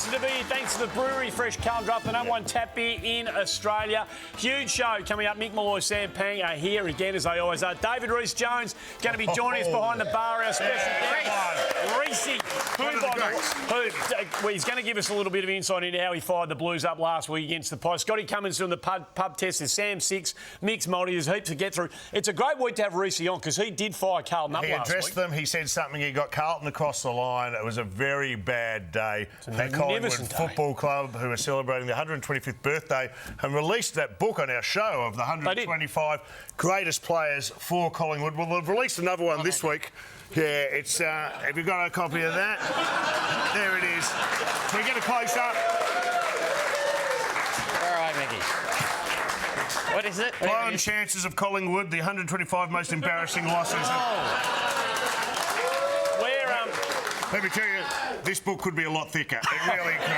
To be here, thanks to the brewery, Fresh Carlton Draft, the #1 tap beer in Australia. Huge show coming up. Mick Malloy, Sam Pang are here again, as they always are. David Rhys-Jones going to be joining us behind the bar, our special guest, Rhys-y, who he's going to give us a little bit of insight into how he fired the Blues up last week against the Pies. Scotty Cummins doing the pub test. There's Sam Six, Mick's Multi. There's heaps to get through. It's a great week to have Rhys-y on because he did fire Carlton up last week. He addressed them. He said something. He got Carlton across the line. It was a very bad day. Collingwood Football Club, who are celebrating their 125th birthday, and released that book on our show of the 125 greatest players for Collingwood. Well, they've released another one this week. Yeah, it's. Have you got a copy of that? There it is. Can we get a close up? All right, Mickey. What is it? Blown chances of Collingwood, the 125 most embarrassing losses. Let me tell you, this book could be a lot thicker. It really could.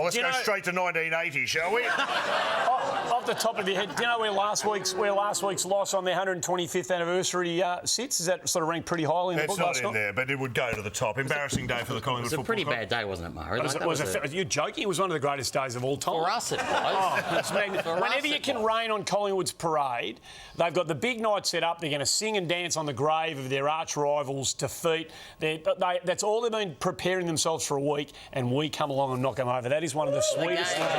Let's go straight to 1980, shall we? Off the top of your head, do you know where last week's loss on their 125th anniversary sits? Is that sort of ranked pretty highly in the book last night? It's not in there, but it would go to the top. Embarrassing day for the Collingwood Football Club. It was a pretty bad day, wasn't it, Murray? Are you joking? It was one of the greatest days of all time. For us, it was. Whenever you can rain on Collingwood's parade, they've got the big night set up. They're going to sing and dance on the grave of their arch rivals' defeat. That's all they've been preparing themselves for a week, and we come along and knock them over. That is one of the sweetest things.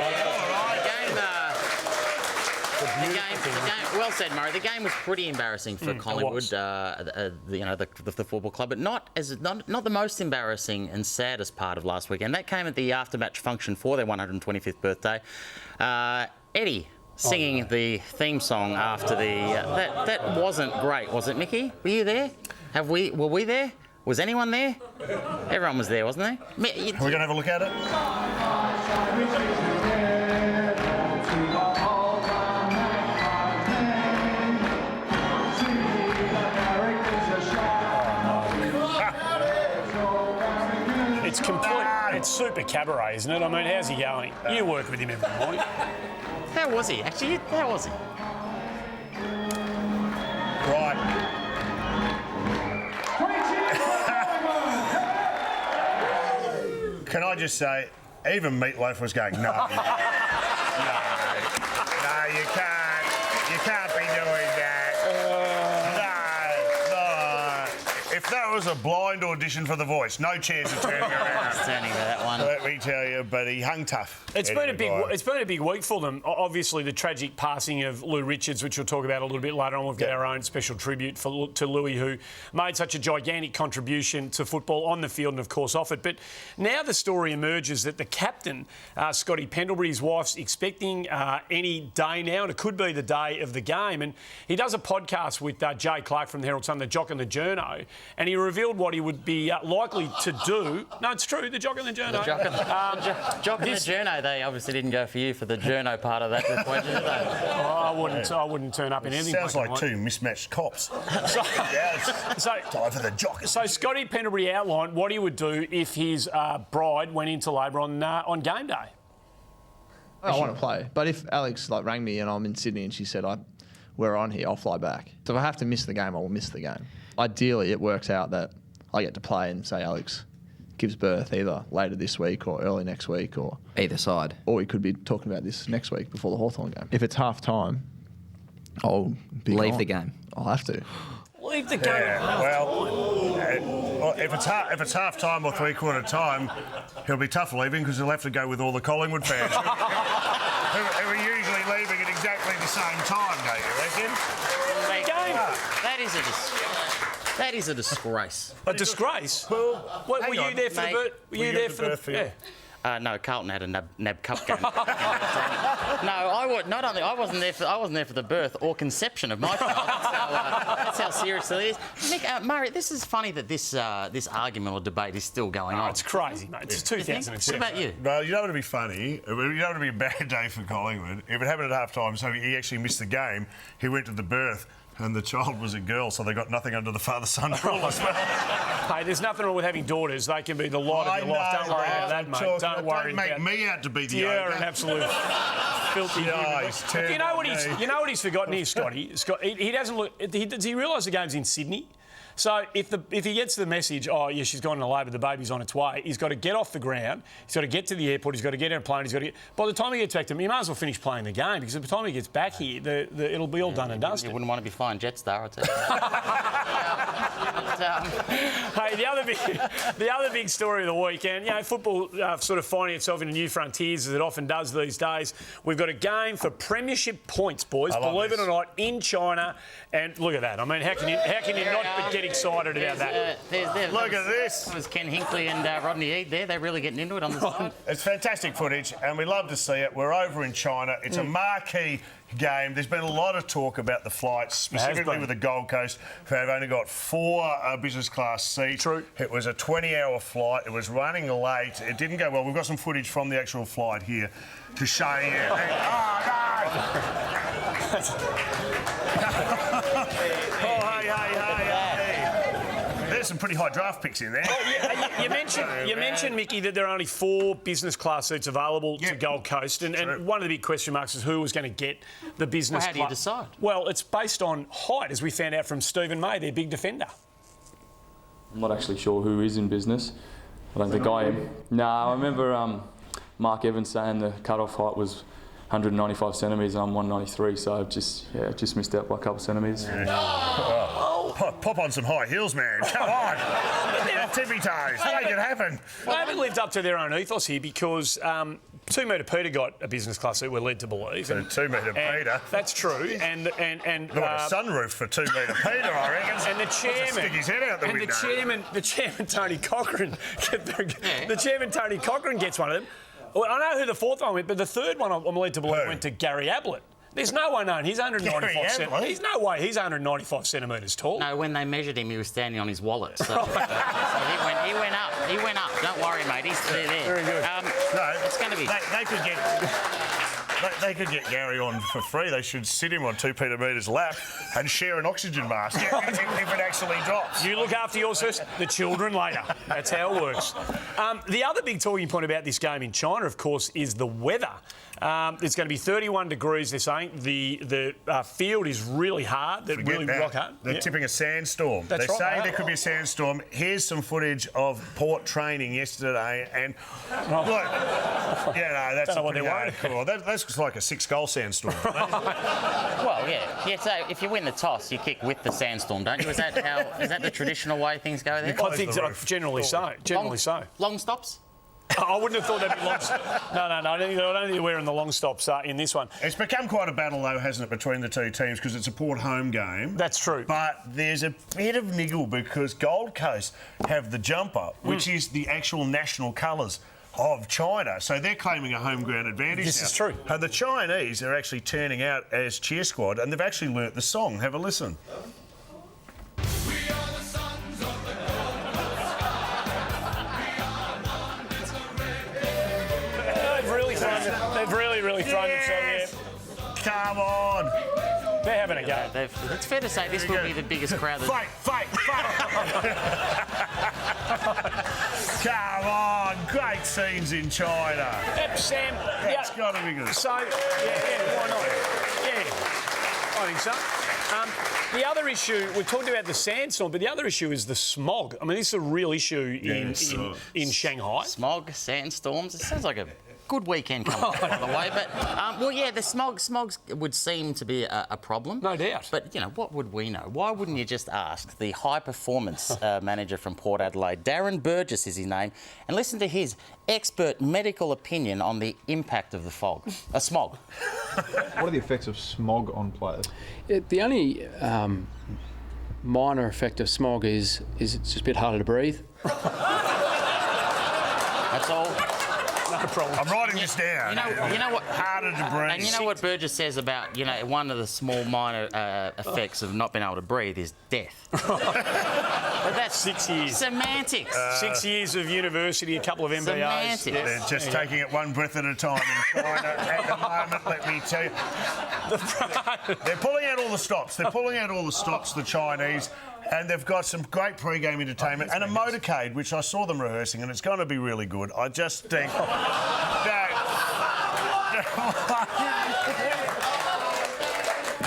Well said, Murray. The game was pretty embarrassing for Collingwood, the football club, but not the most embarrassing and saddest part of last weekend. That came at the after-match function for their 125th birthday. Eddie singing the theme song after the... That wasn't great, was it, Mickey? Were you there? Were we there? Was anyone there? Everyone was there, wasn't there? Are we going to have a look at it? It's complete. It's super cabaret, isn't it? I mean, how's he going? You work with him every morning. How was he? Actually, how was he? Right. Can I just say, even Meatloaf was going, no, you can't be doing that. No. If that was a blind audition for The Voice, no chance of turning around. Turning to that one. Let me tell you, but he hung tough. It's been a big week for them. Obviously, the tragic passing of Lou Richards, which we'll talk about a little bit later on. We've got our own special tribute to Louis, who made such a gigantic contribution to football on the field and, of course, off it. But now the story emerges that the captain, Scotty Pendlebury's wife's expecting any day now, and it could be the day of the game. And he does a podcast with Jay Clark from the Herald Sun, the Jock and the Journo, and he revealed what he would be likely to do. No, it's true, the Jock and the Journo. The Jock and the Journo, they obviously didn't go for you for the Journo part of that equation, did they? I wouldn't turn up in anything. Sounds like two mismatched cops. Time for the Jock. So Scotty Pendlebury outlined what he would do if his bride went into labour on game day. I want to play, but if Alex rang me and I'm in Sydney and she said we're on here, I'll fly back. So if I have to miss the game, I will miss the game. Ideally, it works out that I get to play and say Alex gives birth either later this week or early next week, or either side. Or we could be talking about this next week before the Hawthorn game. If it's half time, I'll be leave gone. the game. I'll have to. Leave the game. Yeah, well, if it's half time or three-quarter time, he'll be tough leaving because he'll have to go with all the Collingwood fans who are usually leaving at exactly the same time, don't you reckon? That is a disgrace. A disgrace? Well, were you there for the birth? Were you there for the birth? Yeah. No, Carlton had a NAB Cup game. No, I wasn't there for the birth or conception of my child. That's how serious it is. Mick, Murray, this is funny that this argument or debate is still going on. It's crazy, mate. It's 2007. What about you? Well, you know what would be funny? You know what would be a bad day for Collingwood? If it happened at half time, so he actually missed the game, he went to the birth, and the child was a girl, so they got nothing under the father-son rule as well. Hey, there's nothing wrong with having daughters. They can be the light of your life. Don't worry about that, mate. Don't worry. Don't make me out to be the You're an absolute filthy human. You know what he's forgotten here, Scotty? He doesn't look. Does he realise the game's in Sydney? So if he gets the message, oh yeah, she's gone into labour, the baby's on its way, he's got to get off the ground, he's got to get to the airport, he's got to get in a plane, by the time he gets back to him, he might as well finish playing the game, because by the time he gets back here, it'll be all done and dusted. You wouldn't want to be flying Jetstar, I'd tell you. Hey, the other big story of the weekend, football sort of finding itself in new frontiers as it often does these days. We've got a game for premiership points, boys. Believe it or not, in China, and look at that. I mean, how can you not get excited about that? Look at this. That was Ken Hinkley and Rodney Eade there. They're really getting into it on the side. It's fantastic footage, and we love to see it. We're over in China. It's a marquee game. There's been a lot of talk about the flights, specifically with the Gold Coast, who have only got 4 business class seats. True. It was a 20-hour flight. It was running late. It didn't go well. We've got some footage from the actual flight here to show you. There's some pretty high draft picks in there. You mentioned, Mickey, that there are only 4 business class seats available to Gold Coast, and one of the big question marks is who was going to get the business class. How do you decide? Well, it's based on height, as we found out from Stephen May, their big defender. I'm not actually sure who is in business. I don't think I am. No, I remember Mark Evans saying the cut-off height was 195 centimetres and I'm 193, so just missed out by a couple of centimetres. Pop on some high heels, man. Come on. Tippy toes. Make it happen. They haven't lived up to their own ethos here because 2 Metre Peter got a business class seat, we're led to believe. And 2 Metre Peter. That's true. And got a sunroof for 2 Metre Peter, I reckon. And the chairman. Stick his head out the window. The chairman Tony Cochrane. The chairman Tony Cochrane gets one of them. Well, I know who the 4th one went, but the 3rd one I'm led to believe went to Gary Ablett. There's no way known. He's 195 centimetres. There's no way he's 195 centimetres tall. No, when they measured him, he was standing on his wallet. So, so he went up. He went up. Don't worry, mate. He's there. Very good. No, it's going to be. They could get Gary on for free. They should sit him on 2 Peter Meter's lap and share an oxygen mask if it actually drops. You look after yours first, the children later. That's how it works. The other big talking point about this game in China, of course, is the weather. It's going to be 31 degrees, they're saying. The field is really hard. Really rock hard. They're tipping a sandstorm. They're saying there could be a sandstorm. Here's some footage of Port training yesterday. And look, that's pretty hardcore. That's like a 6-goal sandstorm. Well, yeah. So if you win the toss, you kick with the sandstorm, don't you? Is that the traditional way things go there? I think so. Generally so. Long stops? I wouldn't have thought that'd be long. No. I don't think they're wearing the long stops in this one. It's become quite a battle, though, hasn't it, between the two teams because it's a Port home game. That's true. But there's a bit of niggle because Gold Coast have the jumper, which is the actual national colours of China. So they're claiming a home ground advantage. This is true. And the Chinese are actually turning out as cheer squad, and they've actually learnt the song. Have a listen. They've really thrown themselves here. Come on. They're having a go. It's fair to say this will be the biggest crowd. Fight. Come on. Great scenes in China. Sam. That's got to be good. So, why not? Yeah, I think so. The other issue, we talked about the sandstorm, but the other issue is the smog. I mean, this is a real issue in Shanghai. Smog, sandstorms. It sounds like a good weekend coming up, by the way. But, the smog would seem to be a problem. No doubt. But, what would we know? Why wouldn't you just ask the high-performance manager from Port Adelaide, Darren Burgess is his name, and listen to his expert medical opinion on the impact of the smog. What are the effects of smog on players? The only minor effect of smog is it's just a bit harder to breathe. That's all. No problem. I'm writing this down. You know what? Harder to breathe. And you know what Burgess says about, one of the small minor effects of not being able to breathe is death. But that's 6 years. Semantics. 6 years of university, a couple of MBAs. Semantics. They're just taking it one breath at a time in China at the moment, let me tell you. They're pulling out all the stops. The Chinese. And they've got some great pre-game entertainment and a motorcade, which I saw them rehearsing, and it's going to be really good. I just think...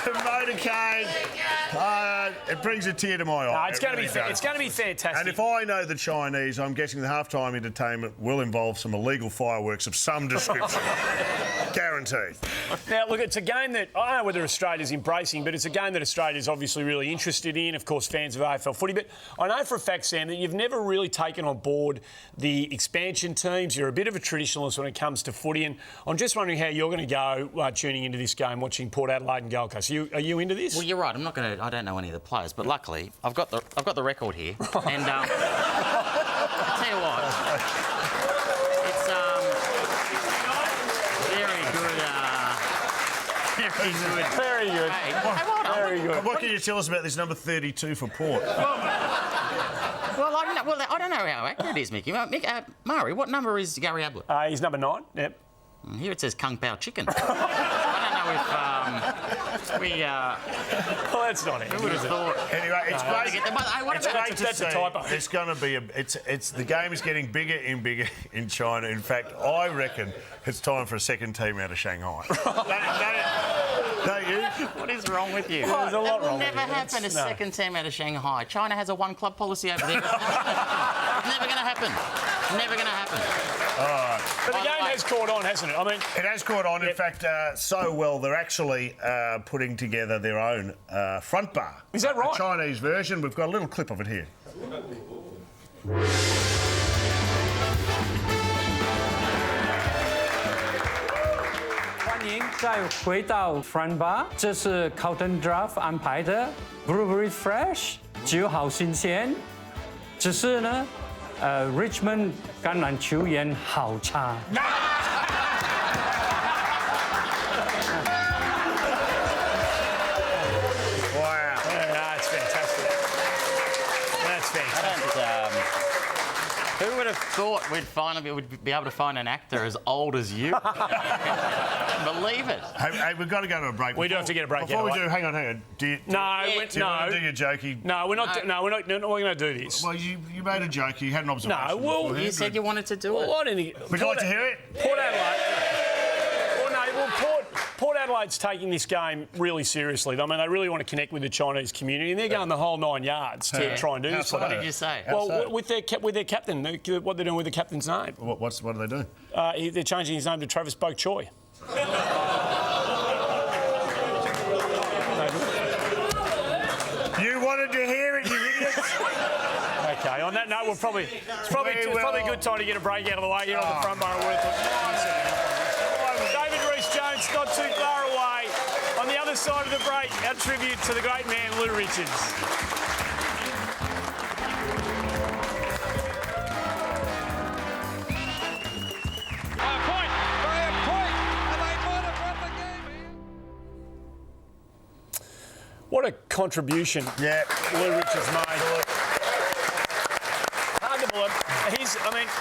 The motorcade, it brings a tear to my eye. No, it's going to be fantastic. And if I know the Chinese, I'm guessing the halftime entertainment will involve some illegal fireworks of some description. Guaranteed. Now, look, it's a game that I don't know whether Australia's embracing, but it's a game that Australia's obviously really interested in. Of course, fans of AFL footy. But I know for a fact, Sam, that you've never really taken on board the expansion teams. You're a bit of a traditionalist when it comes to footy, and I'm just wondering how you're going to go tuning into this game, watching Port Adelaide and Gold Coast. Are you into this? Well, you're right. I don't know any of the players, but luckily I've got the record here, and I'll tell you what, it's very good. Hey, Very good. What can you tell us about this number 32 for Port? Well, I don't know how accurate it is, Mickey. Murray, what number is Gary Ablett? He's number 9. Yep. Here it says Kung Pao Chicken. I don't know if we... Well, that's not it. Who would have thought? Anyway, it's great. It's Great to that's see. a typo. It's going to be the game is getting bigger and bigger in China. In fact, I reckon it's time for a second team out of Shanghai. Don't you? What is wrong with you? There's a lot that will wrong with never you. happen. A No. second team out of Shanghai. China has a one-club policy over there. It's never going to happen. Never going to happen. But the game has caught on, hasn't it? I mean, It has caught on. In fact, so well they're actually putting together their own front bar. Is that right? A Chinese version. We've got a little clip of it here. 欢迎再回到 Front Bar， 这是 Carlton Draft 安排的 Blueberry Fresh， 酒好新鲜。只是呢，Richmond 橄榄球员好差。 Wow. that's fantastic. That's fantastic. Who would have thought we'd be able to find an actor as old as you? Believe it. Hey, we've got to go to a break. We do have to get a break. Before we anyway. do, hang on. Do you want to do your jokey? No, we're not. No, we're not. We're going to do this. Well, you made a joke. You had an observation. No, well, beforehand. You said you wanted to do it. Well, I didn't. Would you like to hear it? Port Adelaide. Well, no. Well, Port Adelaide's taking this game really seriously. I mean, they really want to connect with the Chinese community, and they're going the whole 9 yards to try and do this. What did you say? Well, with their captain, what they're doing with the captain's name. What are they doing? They're changing his name to Travis Boak Choi. You wanted to hear it, you idiots. Okay. On that note, it's probably a good time to get a break out of the way here on the front bar. David Rhys-Jones, not too far away. On the other side of the break, our tribute to the great man, Lou Richards. What a contribution Lou Richards made. Hard to believe.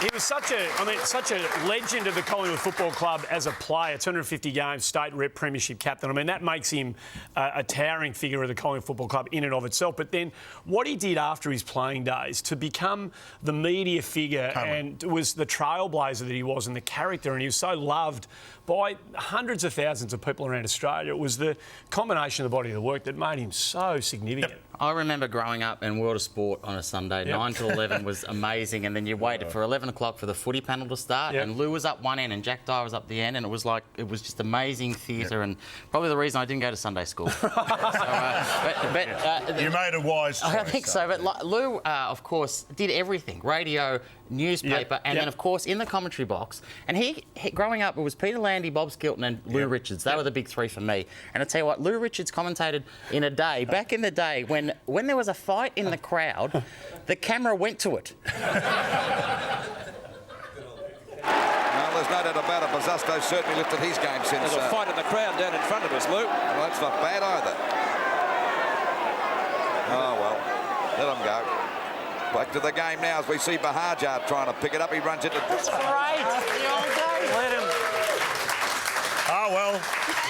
He was such a legend of the Collingwood Football Club as a player. 250 games, state rep, premiership captain. I mean, that makes him a towering figure of the Collingwood Football Club in and of itself. But then what he did after his playing days to become the media figure and was the trailblazer that he was and the character, and he was so loved by hundreds of thousands of people around Australia. It was the combination of the body of the work that made him so significant. I remember growing up in World of Sport on a Sunday. 9 till 11 was amazing, and then you waited for 11 o'clock for the footy panel to start, and Lou was up one end and Jack Dyer was up the end, and it was just amazing theatre, and probably the reason I didn't go to Sunday school. You made a wise choice. I think so, but Lou, of course, did everything: radio, newspaper, and then, of course, in the commentary box. And he growing up, it was Peter Landy, Bob Skilton, and Lou Richards. They were the big three for me. And I tell you what, Lou Richards commentated in a day back in the day when there was a fight in the crowd, the camera went to it. There's no doubt about it. Bozzusto certainly lifted his game since... There's a fight in the crowd down in front of us, Lou. Well, that's not bad either. Oh, well. Let him go. Back to the game now as we see Bahajar trying to pick it up. He runs into... That's great. The old days. Let him. Oh, well,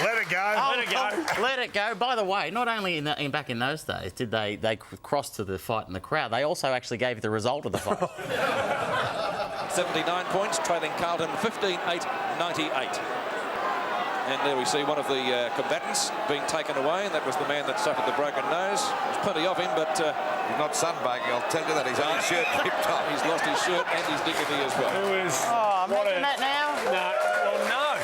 let it go. Let it go. Let it go. By the way, not only back in those days did they cross to the fight in the crowd, they also actually gave you the result of the fight. 79 points, trailing Carlton 15-8-98. And there we see one of the combatants being taken away, and that was the man that suffered the broken nose. There's plenty of him, but... he's not sunbaking, I'll tell you that. His own shirt ripped off. He's lost his shirt and his dignity as well. It was... Oh, imagine that now. No, well, no.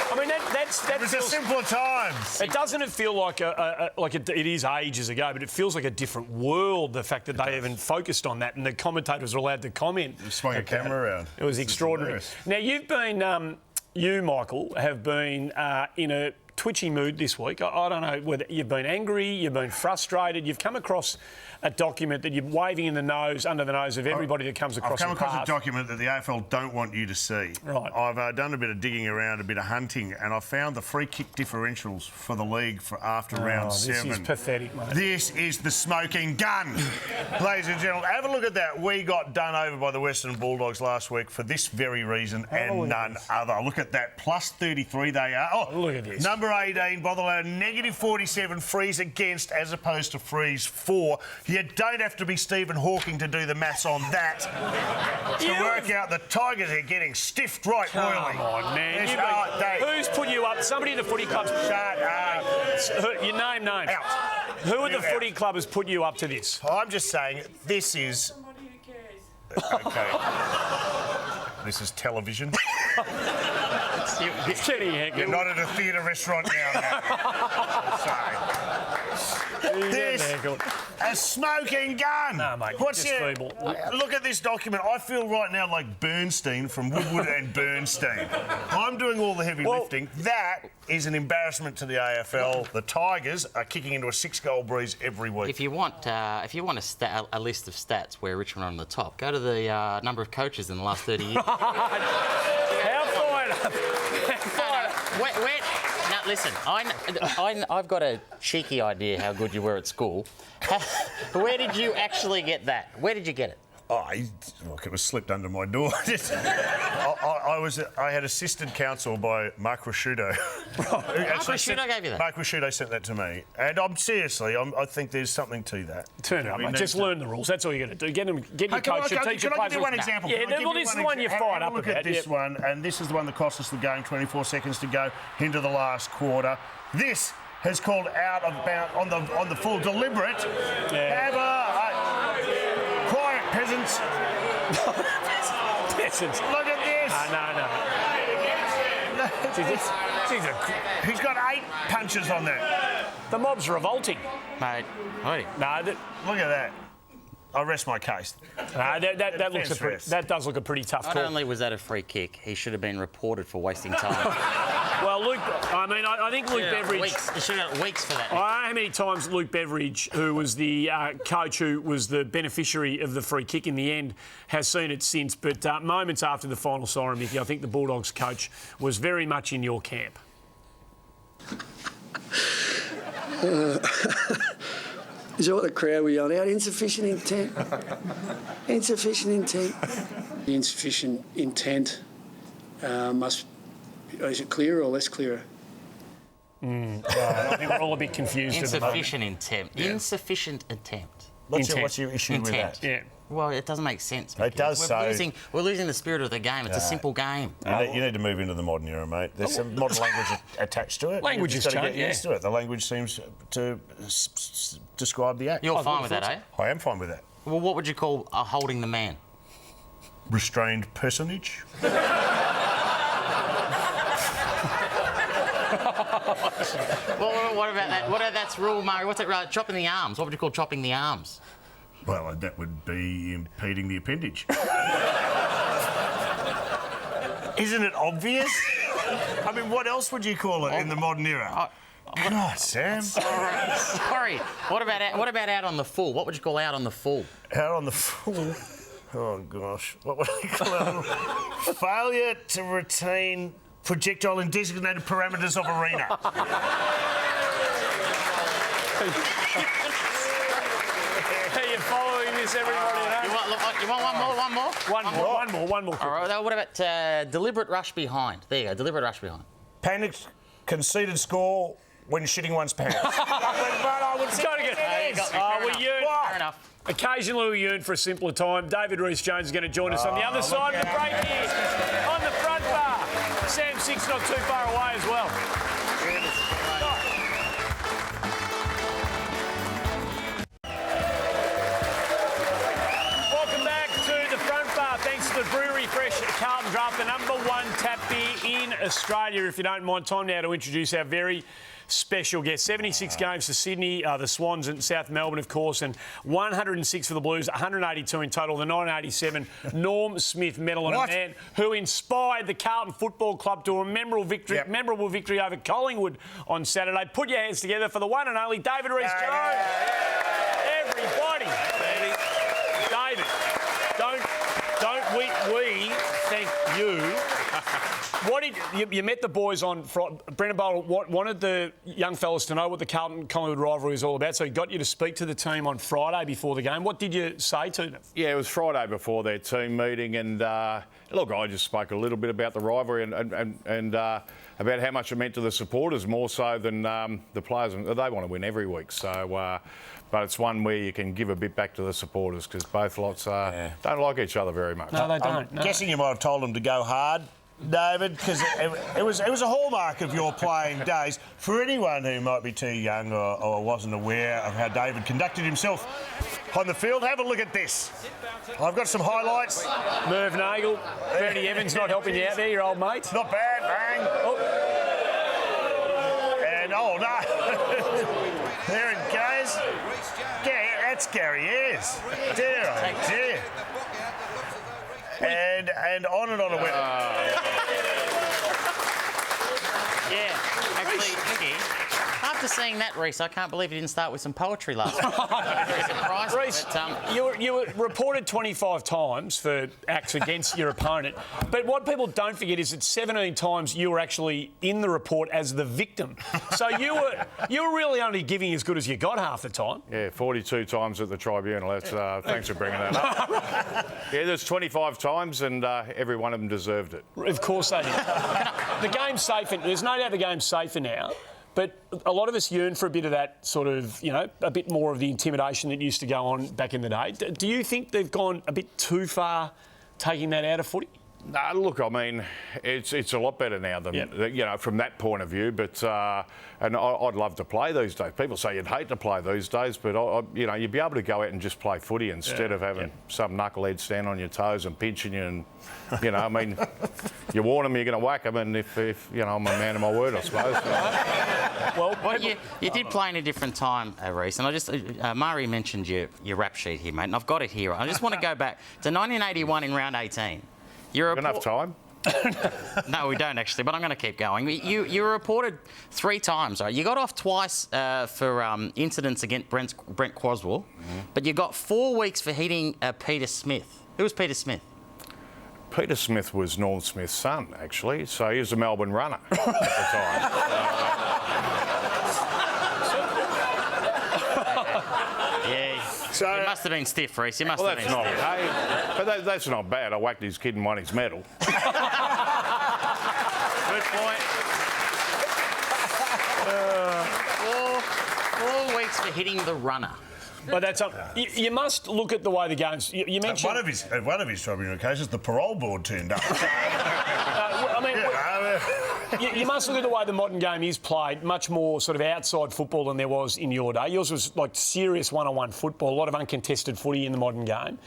I mean, that It was a feels... simpler times. It doesn't feel like it is ages ago, but it feels like a different world, the fact that they even focused on that and the commentators were allowed to comment. Swung a camera around. It was extraordinary. Now, you've been... you, Michael, have been in a twitchy mood this week. I don't know whether you've been angry, you've been frustrated, you've come across a document that you're waving in the nose, under the nose of everybody that comes across I've come your across path. a document that the AFL don't want you to see. Right. I've done a bit of digging around, a bit of hunting, and I found the free kick differentials for the league for after round 7. This is pathetic, mate. This is the smoking gun. Ladies and gentlemen, have a look at that. We got done over by the Western Bulldogs last week for this very reason and none other. Look at that. Plus 33 they are. Oh, look at this. Number 18, by the way, negative 47 frees against as opposed to frees for. You don't have to be Stephen Hawking to do the maths on that. To work out the Tigers are getting stiffed right royally. Come on, man. There's Who's put you up? Somebody in the footy club. Shut up. Your name. Out. Who at the footy club has put you up to this? I'm just saying, this is... Okay. This is television. You're not at a theatre restaurant now. Sorry. This a smoking gun. No, mate. What's just your... feeble. Look at this document. I feel right now like Bernstein from Woodward and Bernstein. I'm doing all the heavy lifting. That is an embarrassment to the AFL. The Tigers are kicking into a 6-goal breeze every week. If you want a list of stats where Richmond are on the top, go to the number of coaches in the last 30 years. How fired up? Now, listen, I've got a cheeky idea how good you were at school. Where did you actually get that? Where did you get it? Look, it was slipped under my door. I had assisted counsel by Mark Ricciuto. Mark Ricciuto gave you that? Mark Ricciuto sent that to me. And I think there's something to that. Turn it up, mate. Just learn the rules. That's all you got to do. Get your coach to teach your players. Can I give you one example? Yeah, well, this is the one you're fired up about. Look at this one, and this is the one that cost us the game, 24 seconds to go into the last quarter. This has called out of bounds on the full deliberate. Quiet, peasants. Peasants. Look at this. No. He's got 8 punches on there. The mob's revolting. Mate, hey. No, look at that. I rest my case. That does look a pretty tough call. Not only was that a free kick, he should have been reported for wasting time. Well, Luke, I think Luke Beveridge... He should have got weeks for that. I don't know how many times Luke Beveridge, who was the coach who was the beneficiary of the free kick in the end, has seen it since. But moments after the final siren, Mickey, I think the Bulldogs coach was very much in your camp. Is that what the crowd were yelling out? Insufficient intent. Insufficient intent. The insufficient intent is it clearer or less clearer? I think we're all a bit confused at the moment. Insufficient intent. Yeah. Insufficient attempt. What's your issue with that? Yeah. Well, it doesn't make sense. It does. We're losing the spirit of the game. It's a simple game. You need to move into the modern era, mate. There's some modern language attached to it. Language has changed. Get used to it. The language seems to describe the act. You're fine with that, eh? I am fine with that. Well, what would you call holding the man? Restrained personage. Well, what about that? That's rule, Murray. What's it? Chopping the arms. What would you call chopping the arms? Well, that would be impeding the appendage. Isn't it obvious? I mean, what else would you call it in the modern era? God, Sam. Sorry. What about out on the full? What would you call out on the full? Out on the full? Oh, gosh. What would I call it? Failure to retain projectile in designated parameters of arena. Are you following this, everybody? You want one more? One more. All right. What about deliberate rush behind? There you go. Deliberate rush behind. Panicked conceded score when shitting one's pants. but I would Got to get. Fair enough. Occasionally we yearn for a simpler time. David Rhys-Jones is going to join us on the other side of the break here on the front bar. Sam Six not too far away as well. Welcome back to the front bar. Thanks to the Brewery Fresh Carlton Draft, the #1 tap beer in Australia. If you don't mind, time now to introduce our very special guest. 76 games for Sydney, the Swans in South Melbourne, of course, and 106 for the Blues, 182 in total. The 1987 Norm Smith Medal, and a man who inspired the Carlton Football Club to a memorable victory over Collingwood on Saturday. Put your hands together for the one and only David Rhys-Jones. Everybody. David, don't we thank you. What did you met the boys on Friday? Brendan Bowler wanted the young fellas to know what the Carlton-Collingwood rivalry is all about, so he got you to speak to the team on Friday before the game. What did you say to them? Yeah, it was Friday before their team meeting, and look, I just spoke a little bit about the rivalry and about how much it meant to the supporters, more so than the players. They want to win every week, so. But it's one where you can give a bit back to the supporters because both lots don't like each other very much. No, they don't. I'm guessing you might have told them to go hard, David, because it was a hallmark of your playing days. For anyone who might be too young or wasn't aware of how David conducted himself on the field, have a look at this. I've got some highlights. Merv Nagel, Bernie Evans not helping you out there, your old mate. Not bad, bang. Oh. And no. There it goes. That's Gary Ayres. Dear, oh dear. And on and went. Yeah, actually, Mickey, after seeing that, Rhys, I can't believe you didn't start with some poetry last week. Very surprised. Rhys, you were reported 25 times for acts against your opponent, but what people don't forget is that 17 times you were actually in the report as the victim. So you were really only giving as good as you got half the time. Yeah, 42 times at the tribunal. That's thanks for bringing that up. Yeah, there's 25 times, and every one of them deserved it. Of course they did. The game's safer. There's no doubt the game's safer now. But a lot of us yearn for a bit of that sort of, a bit more of the intimidation that used to go on back in the day. Do you think they've gone a bit too far taking that out of footy? No, look, I mean, it's a lot better now than, from that point of view. But, and I'd love to play these days. People say you'd hate to play these days, but, you'd be able to go out and just play footy instead of having some knucklehead stand on your toes and pinching you and, I mean, you warn them you're going to whack them, and if I'm a man of my word, I suppose. Well, you did play in a different time, Rhys, and I just Murray mentioned your rap sheet here, mate, and I've got it here. I just want to go back to 1981 in round 18. Enough time? No, we don't actually, but I'm going to keep going. You were reported 3 times, right? You got off twice for incidents against Brent Croswell, but you got 4 weeks for hitting Peter Smith. Who was Peter Smith? Peter Smith was Norm Smith's son, actually, so he was a Melbourne runner at the time. So, you must have been stiff, Rhys. You must have been stiff. But that's not bad. I whacked his kid and won his medal. Good point. 4 weeks for hitting the runner. But that's you must look at the way the games. You mentioned one of his tribunal cases, the parole board turned up. You must look at the way the modern game is played, much more sort of outside football than there was in your day. Yours was like serious one-on-one football, a lot of uncontested footy in the modern game.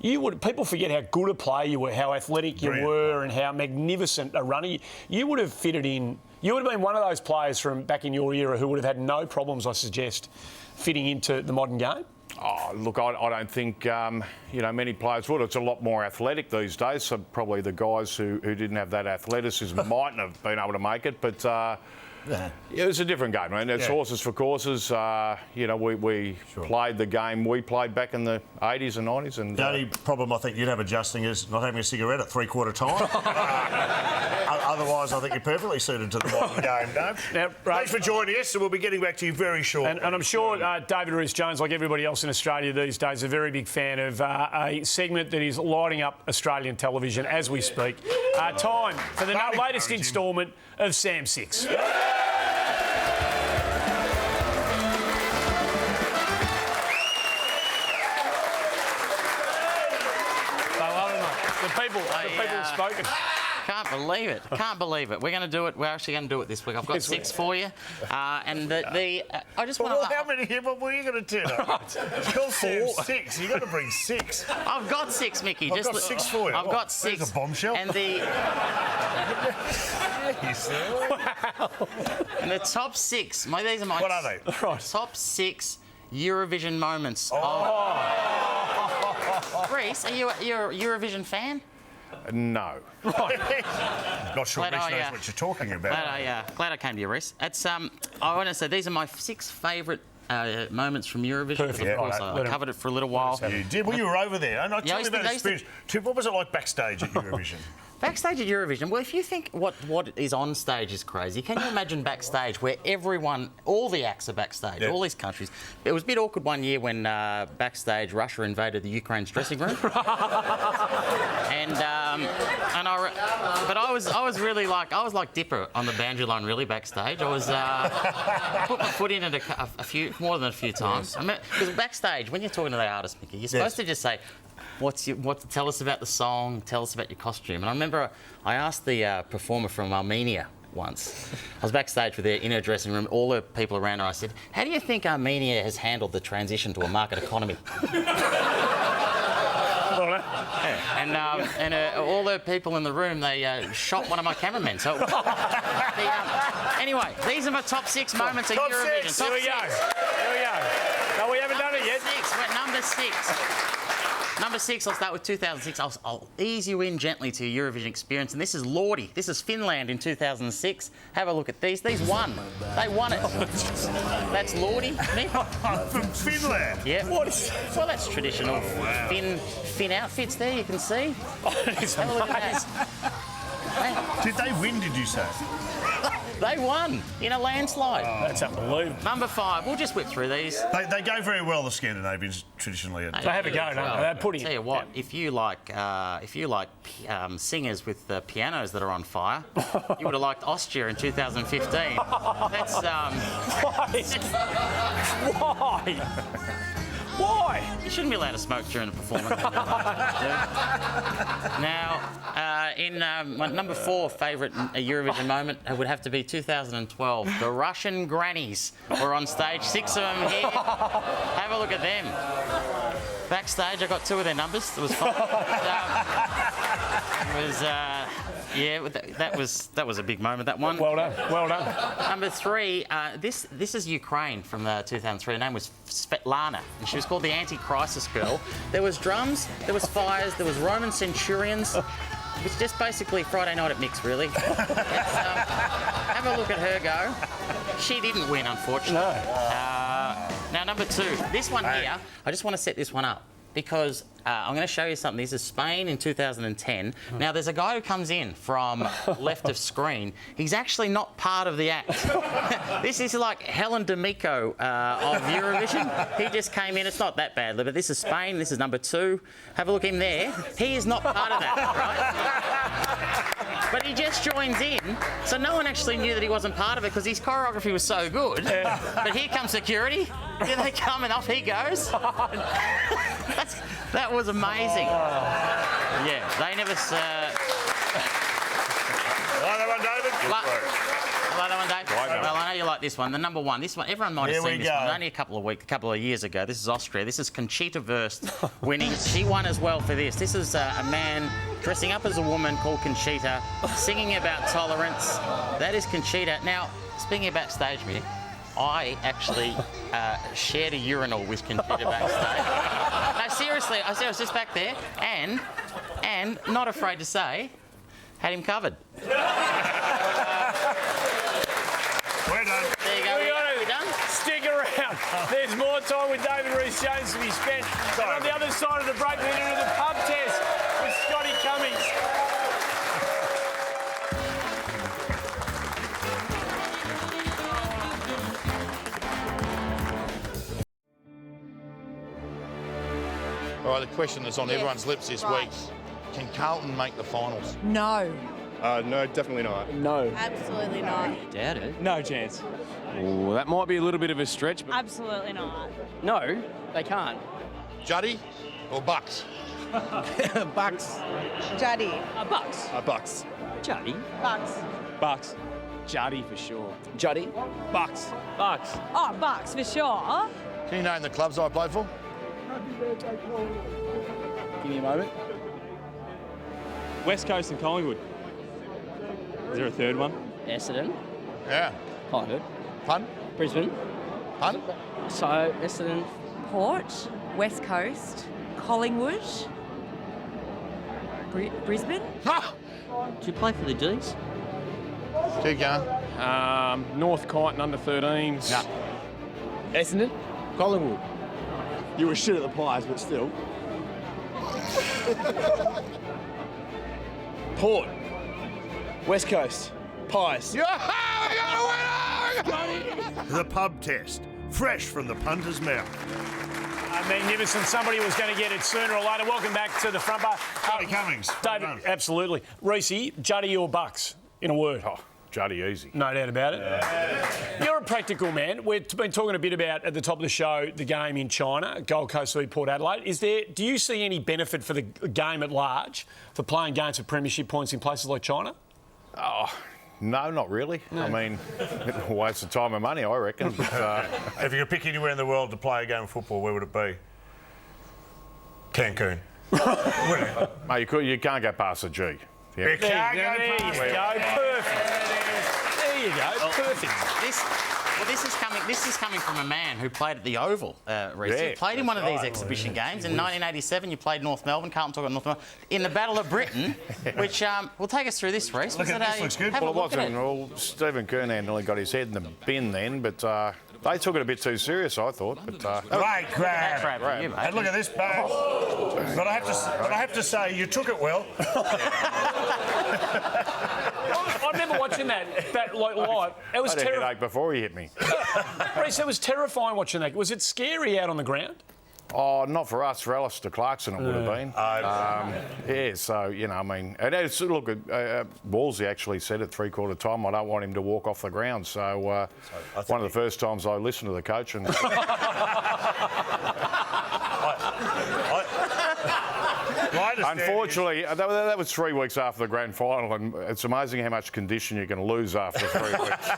People forget how good a player you were, how athletic you were, and how magnificent a runner you would have fitted in. You would have been one of those players from back in your era who would have had no problems, I suggest, fitting into the modern game. Oh, look, I don't think, many players would. It's a lot more athletic these days, so probably the guys who didn't have that athleticism mightn't have been able to make it, but it was a different game. I mean, it's horses for courses. We played the game we played back in the 80s and 90s. And the only problem I think you'd have adjusting is not having a cigarette at 3/4 time. Otherwise, I think you're perfectly suited to the modern game, Dave. Now, thanks for joining us, and we'll be getting back to you very shortly. And I'm sure David Rhys-Jones, like everybody else in Australia these days, is a very big fan of a segment that is lighting up Australian television as we speak. Time for the latest instalment of Sam Six. The people have spoken. Can't believe it. Can't believe it. We're going to do it. We're actually going to do it this week. I've got 6 for you. And I just want to... Well, how many were you going to turn up? You'll say 6. You've got to bring 6. I've got 6, Mickey. I've got 6 for you. I've got 6. There's a bombshell. And the... And the top 6... These are my... What are they? Top 6 Eurovision moments. Rhys, are you a Eurovision fan? No. Not sure Rhys knows what you're talking about. Glad I came to you, Rhys. It's I want to say these are my 6 favourite moments from Eurovision. Perfect. Of course, I covered it for a little while. You did. Well, you were over there. And tell me about the experience. What was it like backstage at Eurovision? Backstage at Eurovision, well, if you think what is on stage is crazy, can you imagine backstage where all the acts are backstage, all these countries? It was a bit awkward one year when backstage Russia invaded the Ukraine's dressing room, but I was really like Dipper on the banjo line, really backstage. I was put my foot in it more than a few times. Because backstage, when you're talking to the artist, Mickey, you're supposed to just say, tell us about the song, tell us about your costume. And I remember I asked the performer from Armenia once. I was backstage with her in her dressing room, all the people around her. I said, how do you think Armenia has handled the transition to a market economy? And all the people in the room, they shot one of my cameramen. So anyway, these are my top 6 moments of Eurovision. Here we go. No, we haven't done it yet. We're at number 6. Number 6, I'll start with 2006. I'll ease you in gently to your Eurovision experience. And this is Lordi. This is Finland in 2006. Have a look at these. These won. They won it. That's Lordi. From Finland? Yeah. Well, that's traditional Finn outfits there, you can see. Have a look at that. Did they win, did you say? They won in a landslide. That's unbelievable. Number 5. We'll just whip through these. They go very well, the Scandinavians, traditionally. They have a go, don't they? They're putting. Tell you what, if you like singers with the pianos that are on fire, you would have liked Austria in 2015. That's Why? Why? You shouldn't be allowed to smoke during a performance. Now, in my number 4 favourite Eurovision moment would have to be 2012. The Russian grannies were on stage, 6 of them here. Have a look at them. Backstage, I got 2 of their numbers. It was fun. That was a big moment, that one. Well done, well done. Number 3, this is Ukraine from 2003. Her name was Svetlana, and she was called the Anti-Crisis Girl. There was drums, there was fires, there was Roman centurions. It's just basically Friday night at Mix, really. Have a look at her go. She didn't win, unfortunately. No. Now, number 2, this one here, I just want to set this one up because I'm going to show you something. This is Spain in 2010. Now, there's a guy who comes in from left of screen. He's actually not part of the act. This is like Helen D'Amico of Eurovision. He just came in. It's not that bad, but this is Spain. This is number 2. Have a look in there. He is not part of that, right? But he just joins in, so no one actually knew that he wasn't part of it because his choreography was so good. But here comes security. Here they come and off he goes. That was amazing. Yeah, they never... Another one, David. Another one, Dave. Well, I know you like this one. The number 1. This one, everyone might have seen this one. Only a couple of years ago. This is Austria. This is Conchita Wurst winning. She won as well for this. This is a man dressing up as a woman called Conchita, singing about tolerance. That is Conchita. Now, speaking of backstage, Mick, I actually shared a urinal with Conchita backstage. No, seriously, I was just back there and not afraid to say, had him covered. We're done. There you go. We're done. Stick around. There's more time with David Rhys-Jones to be spent. And on the other side of the break, we're going to do the pub test with Scotty Cummings. All right, the question that's on everyone's lips this week, can Carlton make the finals? No. No, definitely not. No. Absolutely not. Doubt it. No chance. Ooh, that might be a little bit of a stretch, but... Absolutely not. No, they can't. Juddy or Bucks? Bucks. Juddy. Bucks. Bucks. Juddy. Bucks. Bucks. Juddy for sure. Juddy. Bucks. Bucks. Oh, Bucks for sure. Can you name the clubs I played for? Give me a moment. West Coast and Collingwood. Is there a third one? Essendon. Yeah. Collingwood. Pun? Brisbane. Pun? So, Essendon. Port, West Coast, Collingwood, Brisbane. Do you play for the D's? Keep going. North Kyneton under 13s. No. Essendon. Collingwood. You were shit at the Pies, but still. Port. West Coast. Pies. The pub test, fresh from the punter's mouth. Magnificent. Somebody was going to get it sooner or later. Welcome back to the front bar. Juddy Cummings. David, absolutely. Reese, Juddy or Bucks, in a word? Oh, Juddy easy. No doubt about it. You're a practical man. We've been talking a bit about, at the top of the show, the game in China, Gold Coast v Port Adelaide. Do you see any benefit for the game at large for playing games for premiership points in places like China? Oh, no, not really. No. I mean, a waste of time and money, I reckon. But, if you could pick anywhere in the world to play a game of football, where would it be? Cancun. Mate, you can't go past the G. Yeah. There you go. Perfect. There you go. Perfect. This is coming from a man who played at the Oval, Rhys. Yeah, you played in one of these exhibition games. In 1987, you played North Melbourne. Carlton talking about North Melbourne. In the Battle of Britain, which will take us through this, Rhys. Look at this, looks good. Well, it wasn't. Well, Stephen Kernahan nearly got his head in the bin then, but they took it a bit too serious, I thought. But great grab. And look at this, Barry. But I have to say, you took it well. I remember watching that live. It was terrifying. Headache before he hit me. Reece, it was terrifying watching that. Was it scary out on the ground? Oh, not for us. For Alistair Clarkson, it would have been. Yeah, so, you know, I mean... And it's, look, Wolsey actually said at three-quarter time, I don't want him to walk off the ground. So, one of the first times I listened to the coach and... Unfortunately, that was 3 weeks after the grand final, and it's amazing how much condition you can lose after 3 weeks.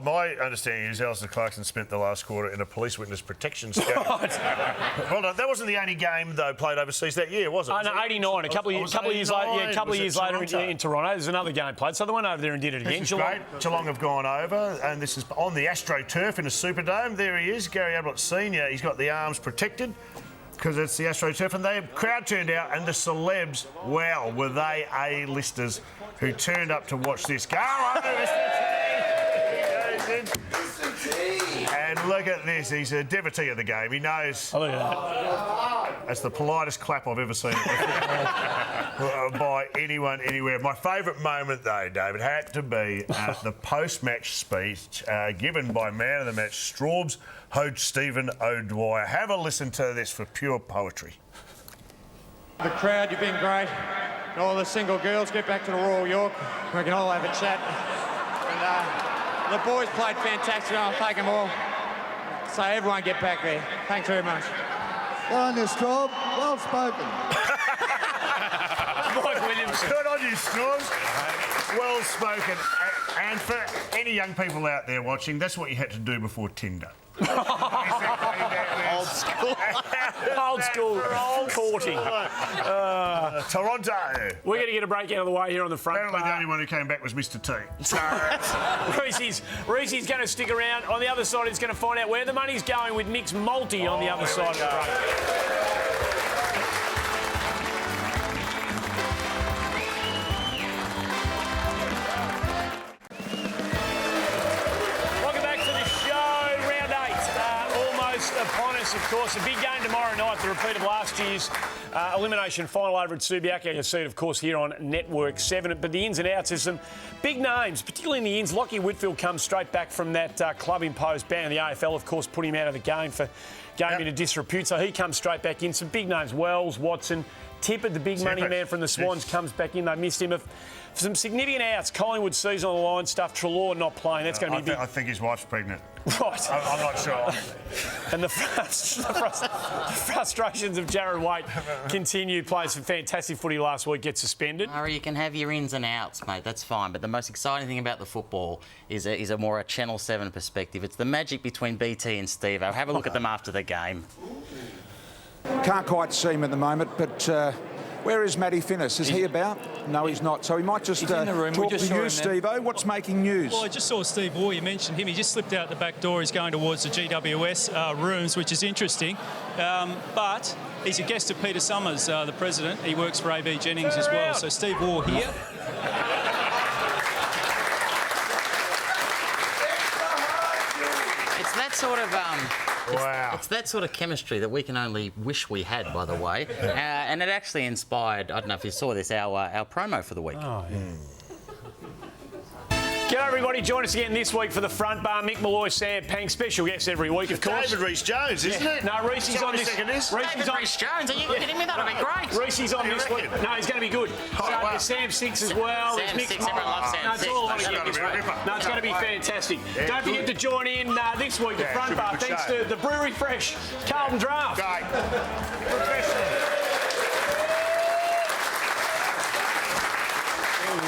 My understanding is Alistair Clarkson spent the last quarter in a police witness protection scheme. Well, no, that wasn't the only game, though, played overseas that year, was it? No, 89. A couple of years later in Toronto, there's another game played. So they went over there and did it again. This is great. Geelong have gone over, and this is on the AstroTurf in a Superdome. There he is, Gary Ablett Senior. He's got the arms protected, because it's the AstroTurf, and the crowd turned out, and the celebs, wow, were they A-listers who turned up to watch this. Go on, Mr. T! And look at this, he's a devotee of the game. He knows. Oh, look at that. That's the politest clap I've ever seen by anyone, anywhere. My favourite moment, though, David, had to be the post-match speech given by man of the match, Straub's Hoge Stephen O'Dwyer. Have a listen to this for pure poetry. The crowd, you've been great. All the single girls, get back to the Royal York. We can all have a chat. And the boys played fantastic. I'll take them all. So everyone get back there. Thanks very much. Well on you, Straub. Well spoken. Mike Williamson. Good on you, Straub. Well spoken. And for any young people out there watching, that's what you had to do before Tinder. Old school. Old school. Courting. Toronto. We're going to get a break out of the way here on the front. Apparently the only one who came back was Mr. T. Reese's going to stick around. On the other side, he's going to find out where the money's going with Nick's multi on the other side of the break. Upon us, of course, a big game tomorrow night, the repeat of last year's elimination final over at Subiaco. You see it, of course, here on Network 7. But the ins and outs, there's some big names, particularly in the ins. Lockie Whitfield comes straight back from that club-imposed ban. The AFL, of course, put him out of the game for game into disrepute, so he comes straight back in. Some big names, Wells, Watson, Tippett, the big money man from the Swans, comes back in. They missed him. Some significant outs. Collingwood season on the line stuff. Treloar not playing. That's going to be big. I think his wife's pregnant. Right. I'm not sure. And the frustrations of Jared Waite continue. Plays some fantastic footy last week, gets suspended. Murray, you can have your ins and outs, mate. That's fine. But the most exciting thing about the football is a more Channel 7 perspective. It's the magic between BT and Steve-O. Have a look at them after the game. Can't quite see him at the moment, but where is Matty Finnis? Is he about? No, he's not. So he might just in the room. talk to you, Steve-O. What's making news? Well, I just saw Steve Waugh. You mentioned him. He just slipped out the back door. He's going towards the GWS rooms, which is interesting. But he's a guest of Peter Summers, the president. He works for AB Jennings as well. So Steve Waugh here. It's that sort of... Wow. It's that sort of chemistry that we can only wish we had, by the way. And it actually inspired, I don't know if you saw this, our promo for the week. Oh, yeah. G'day everybody, join us again this week for the front bar. Mick Malloy, Sam Pang, special guests every week, of course. David Rhys-Jones, isn't it? No, Rhys-Jones on this. Rhys-Jones, are you kidding me? That'll be great. Rhys-Jones on this week. No, he's going to be good. wow. Sam Six as well. Sam Six, everyone loves Sam Six. No, it's going to be fantastic. Yeah, don't forget to join in this week, the front bar, thanks to the Brewery Fresh Carlton Draft. Great.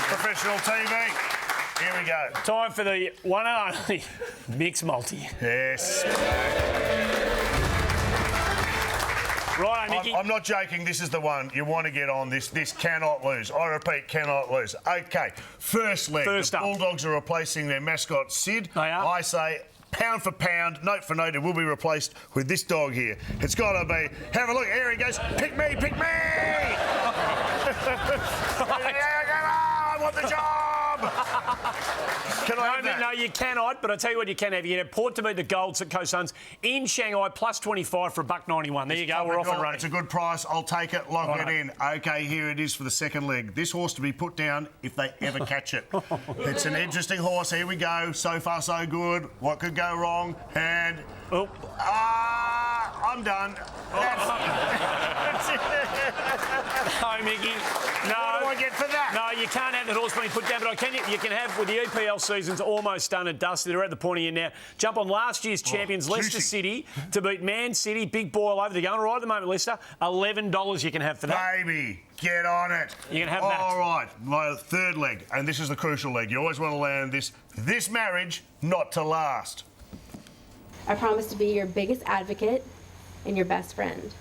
Professional TV. Here we go. Time for the one and only Mixed Multi. Yes. Right, Mickey. I'm not joking. This is the one you want to get on. This cannot lose. I repeat, cannot lose. Okay, first leg. First the up. Bulldogs are replacing their mascot, Sid. They are. I say, pound for pound, note for note, it will be replaced with this dog here. It's got to be. Have a look. Here he goes. Pick me, pick me! I want the job! Can I have that? No, you cannot, but I'll tell you what you can have. You can have Port to beat the Golds at Coast Suns in Shanghai, plus 25 for $1.91. There you go, we're off and running. It's a good price. I'll take it, lock it in. OK, here it is for the second leg. This horse to be put down if they ever catch it. It's an interesting horse. Here we go. So far, so good. What could go wrong? And... Oh. I'm done. That's it. No, Mickey. No. What do I get for that? No, you can't have that horse being put down, but you can have, with the EPL season's almost done and dusted, they're at the point here now. Jump on last year's champions, Leicester City, to beat Man City. Big boy all over. They're going right at the moment, Leicester. $11 you can have for that. Baby, get on it. You can have that. All right, my third leg, and this is the crucial leg. You always want to land this. This marriage, not to last. I promise to be your biggest advocate and your best friend.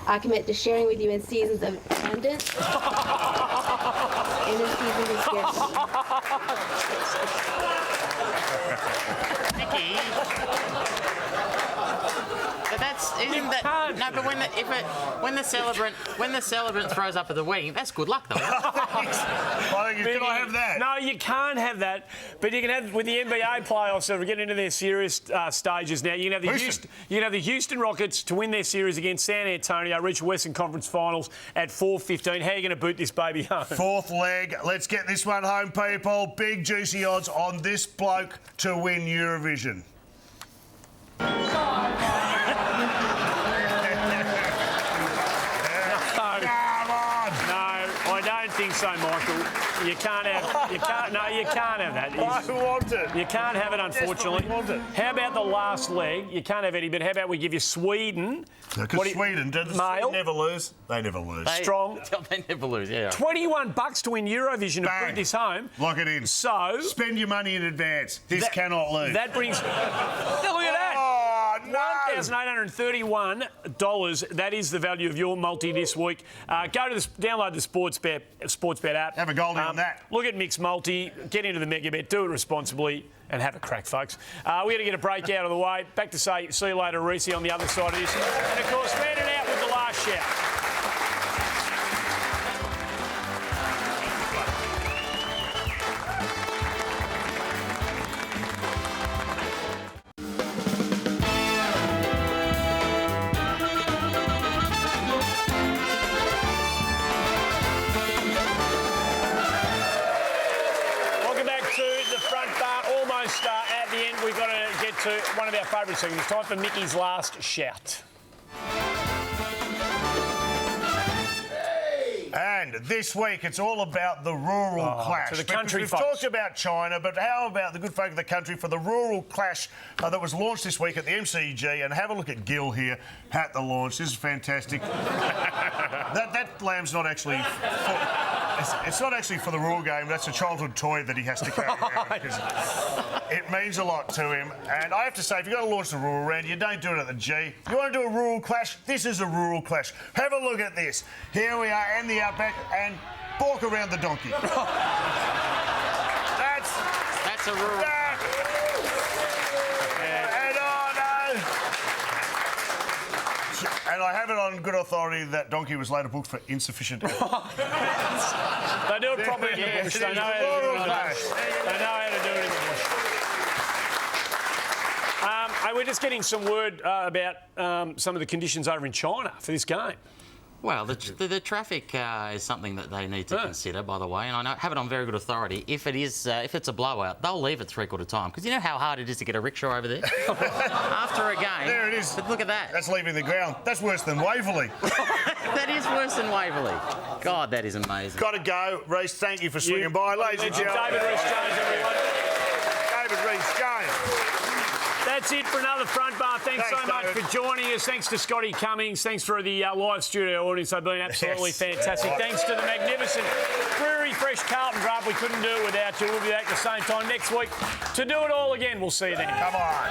I commit to sharing with you in seasons of abundance and in seasons of scarcity. Nicky. But isn't that no? But when the celebrant throws up at the wedding, that's good luck though. Can I have that? No, you can't have that. But you can have with the NBA playoffs. So we're getting into their serious stages now. You can have the Houston Rockets to win their series against San Antonio, reach Western Conference Finals at 4:15. How are you going to boot this baby home? Fourth leg. Let's get this one home, people. Big juicy odds on this bloke to win Eurovision. I don't think so, Michael. You can't have that. I want it. You can't have it, unfortunately. I want it. How about the last leg? You can't have any, but how about we give you Sweden? Because Sweden, never lose. They never lose. Strong. They never lose, yeah. $21 to win Eurovision to put this home. Lock it in. So... Spend your money in advance. This cannot lose. That brings... Look at that. Oh, no. $1,831. That is the value of your multi this week. Go to download the Sportsbet app. Have a goldie on that. Look at Mixed Multi. Get into the mega bet. Do it responsibly and have a crack, folks. We're going to get a break out of the way. Back to say see you later, Reese, on the other side of this. And, of course, fan it out with the last shout. We've got to get to one of our favourite segments. Time for Mickey's last shout. Hey! And this week, it's all about the rural clash. to the country We've folks. talked about China, but how about the good folk of the country for the rural clash that was launched this week at the MCG? And have a look at Gil here at the launch. This is fantastic. that lamb's not actually... It's not actually for the rural game. That's a childhood toy that he has to carry around because it means a lot to him. And I have to say, if you're going to launch the rural round, you don't do it at the G. You want to do a rural clash? This is a rural clash. Have a look at this. Here we are in the outback and balk around the donkey. That's a rural. And I have it on good authority that donkey was later booked for insufficient effort. They do it properly in the bush. They know how to do it in the bush. They know how to do it in the bush. We're just getting some word about some of the conditions over in China for this game. Well, the traffic is something that they need to consider, by the way, and I have it on very good authority. If it's a blowout, they'll leave at three-quarter time because you know how hard it is to get a rickshaw over there after a game. There it is. But look at that. That's leaving the ground. That's worse than Waverley. That is worse than Waverley. God, that is amazing. Got to go, Rhys. Thank you for swinging by, ladies and gentlemen. David Rhys-Jones, everyone. David Rhys-Jones. That's it for another Front Bar. Thanks so much for joining us. Thanks to Scotty Cummings. Thanks for the live studio audience. They've been absolutely fantastic. Thanks to the magnificent Brewery Fresh Carlton Draft. We couldn't do it without you. We'll be back at the same time next week to do it all again. We'll see you then. Come on.